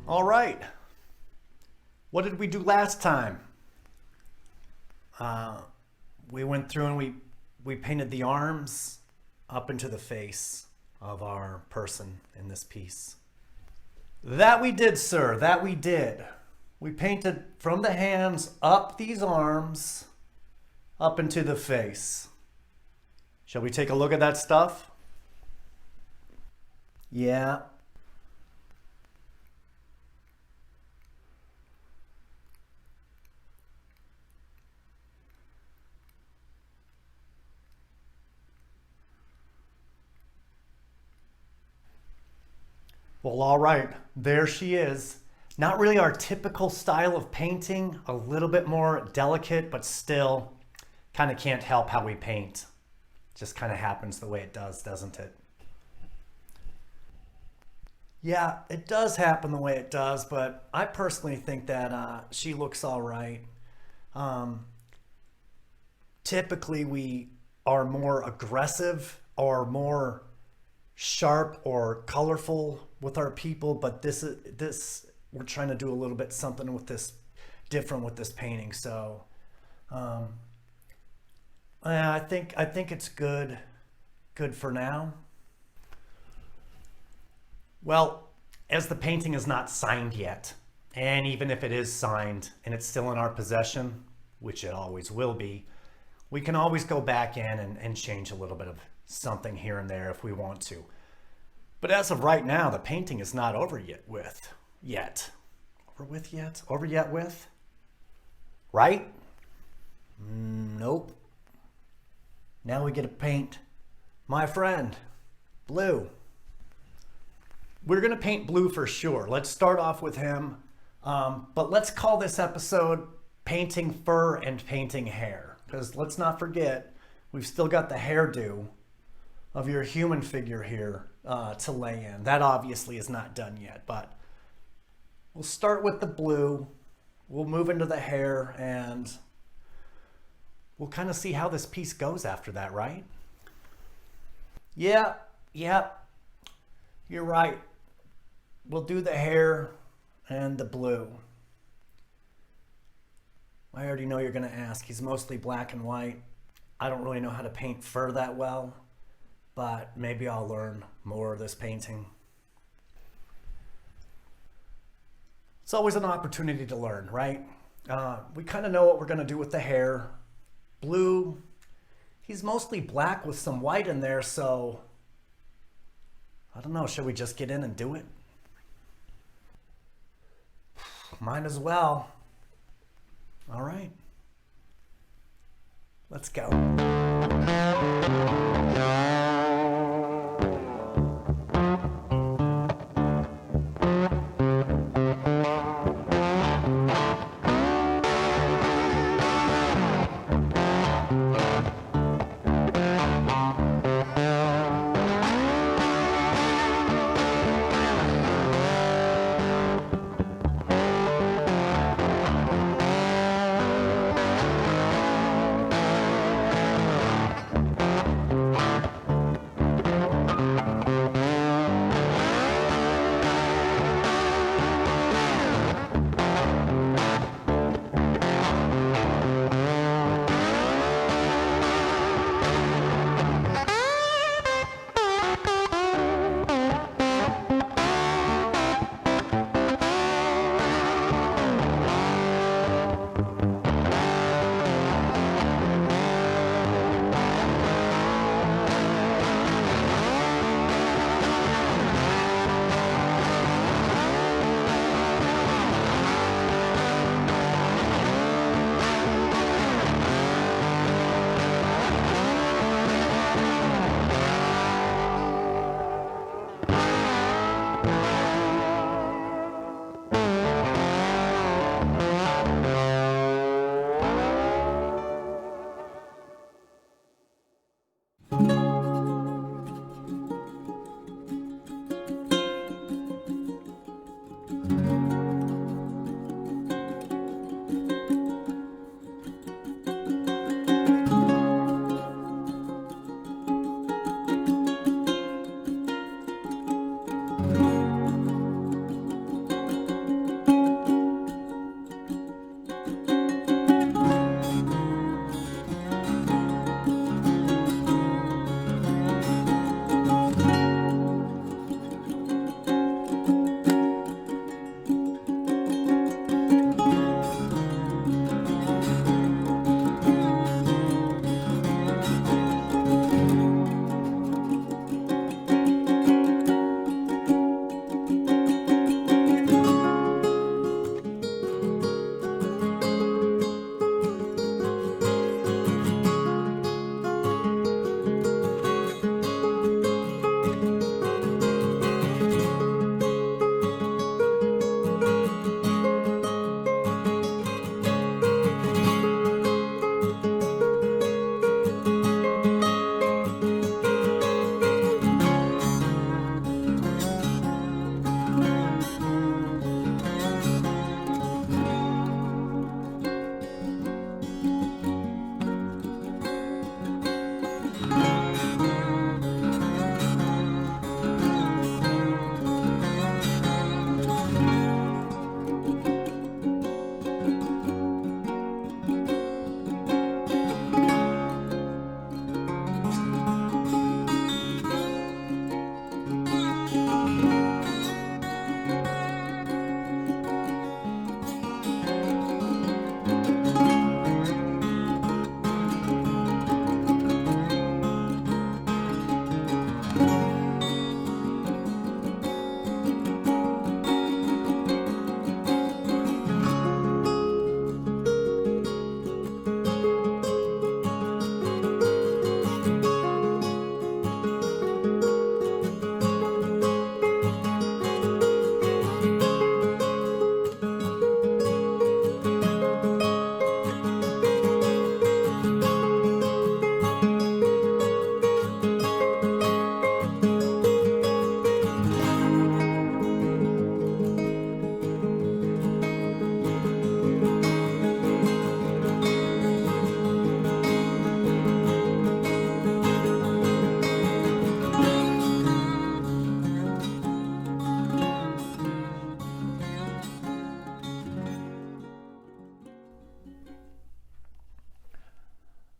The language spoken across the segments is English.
All right. What did we do last time? We went through and we painted the arms up into the face of our person in this piece. That we did, sir. That we did. We painted from the hands up these arms up into the face. Shall we take a look at that stuff? Yeah. Well, all right, there she is. Not really our typical style of painting, a little bit more delicate, but still kind of can't help how we paint. Just kind of happens the way it does, doesn't it? Yeah, it does happen the way it does, but I personally think that she looks all right. Um, Typically, we are more aggressive or more sharp or colorful with our people, but this we're trying to do a little bit something with this different with this painting. So yeah, I think it's good for now. Well, as the painting is not signed yet, and even if it is signed and it's still in our possession, which it always will be, we can always go back in and change a little bit of something here and there if we want to. But as of right now, the painting is not over yet with. Over yet with? Right? Nope. Now we get to paint my friend, Blue. We're gonna paint Blue for sure. Let's start off with him. But let's call this episode Painting Fur and Painting Hair. Because let's not forget, we've still got the hairdo of your human figure here to lay in. That obviously is not done yet, but we'll start with the blue. We'll move into the hair and we'll kind of see how this piece goes after that, right? Yeah, you're right. We'll do the hair and the blue. I already know you're gonna ask. He's mostly black and white. I don't really know how to paint fur that well, but maybe I'll learn more of this painting. It's always an opportunity to learn, right? We kind of know what we're gonna do with the hair. Blue, he's mostly black with some white in there, so I don't know, should we just get in and do it? Might as well. All right, let's go.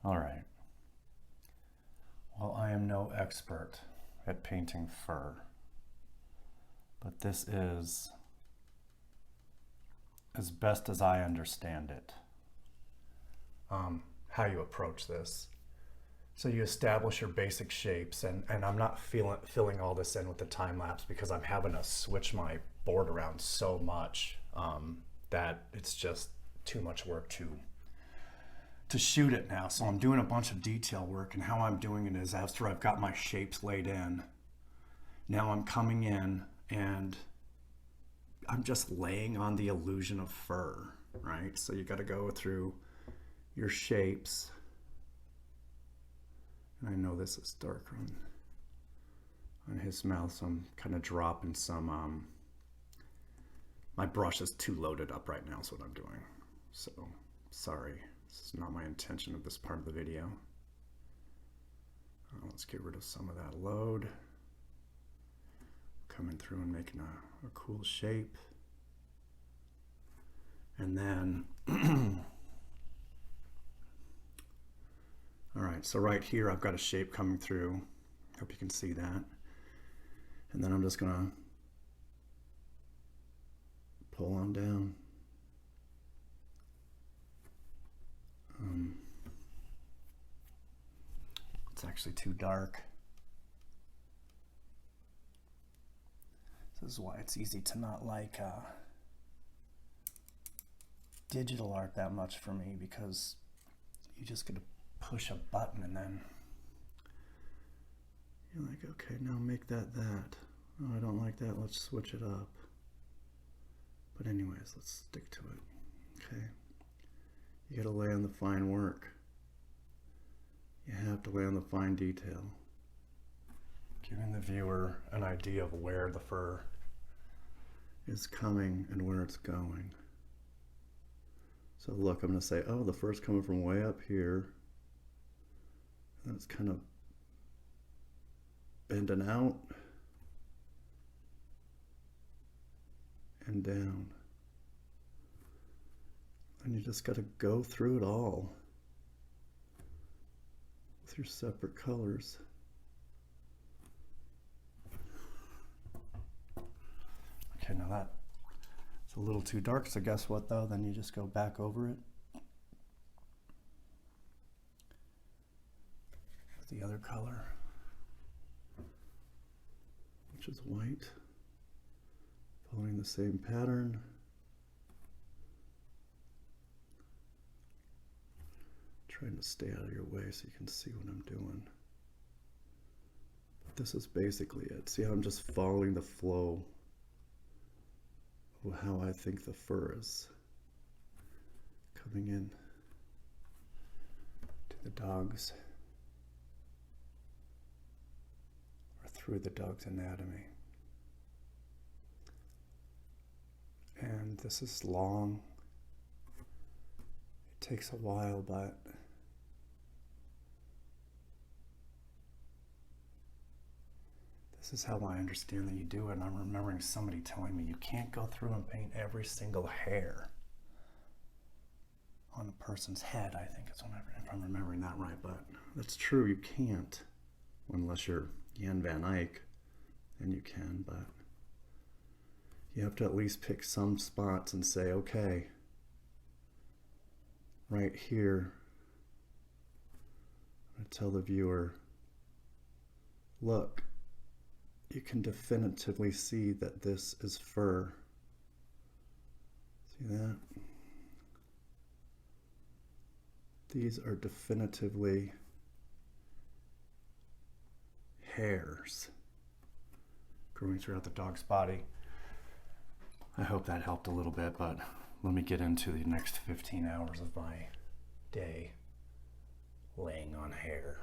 All right. Well, I am no expert at painting fur, but this is as best as I understand it. How you approach this. So you establish your basic shapes, and I'm not filling all this in with the time lapse because I'm having to switch my board around so much that it's just too much work to shoot it now. So I'm doing a bunch of detail work, and how I'm doing it is after I've got my shapes laid in, now I'm coming in and I'm just laying on the illusion of fur, right? So you got to go through your shapes. And I know this is darker on his mouth, so I'm kind of dropping some, my brush is too loaded up right now is what I'm doing. So, sorry. This is not my intention of this part of the video. Let's get rid of some of that load. Coming through and making a cool shape. And then, all right, so right here I've got a shape coming through. Hope you can see that. And then I'm just gonna pull on down. It's actually too dark. This is why it's easy to not like digital art that much for me, because you just get to push a button and then you're like, okay, now make that. Oh, I don't like that, let's switch it up. But anyways, let's stick to it, okay? You gotta lay on the fine work. You have to lay on the fine detail. Giving the viewer an idea of where the fur is coming and where it's going. So look, I'm gonna say, oh, the fur's coming from way up here. And it's kind of bending out and down. And you just got to go through it all with your separate colors. Okay, now that's a little too dark, so guess what though? Then you just go back over it with the other color, which is white, following the same pattern. Trying to stay out of your way so you can see what I'm doing. But this is basically it. See how I'm just following the flow of how I think the fur is coming in to the dogs, or through the dog's anatomy. And this is long. It takes a while, but this is how I understand that you do it. And I'm remembering somebody telling me you can't go through and paint every single hair on a person's head, I think, if I'm remembering that right. But that's true, you can't, unless you're Jan Van Eyck, then you can, but you have to at least pick some spots and say, okay, right here, I tell the viewer, look, you can definitively see that this is fur. See that? These are definitively hairs growing throughout the dog's body. I hope that helped a little bit, but let me get into the next 15 hours of my day laying on hair.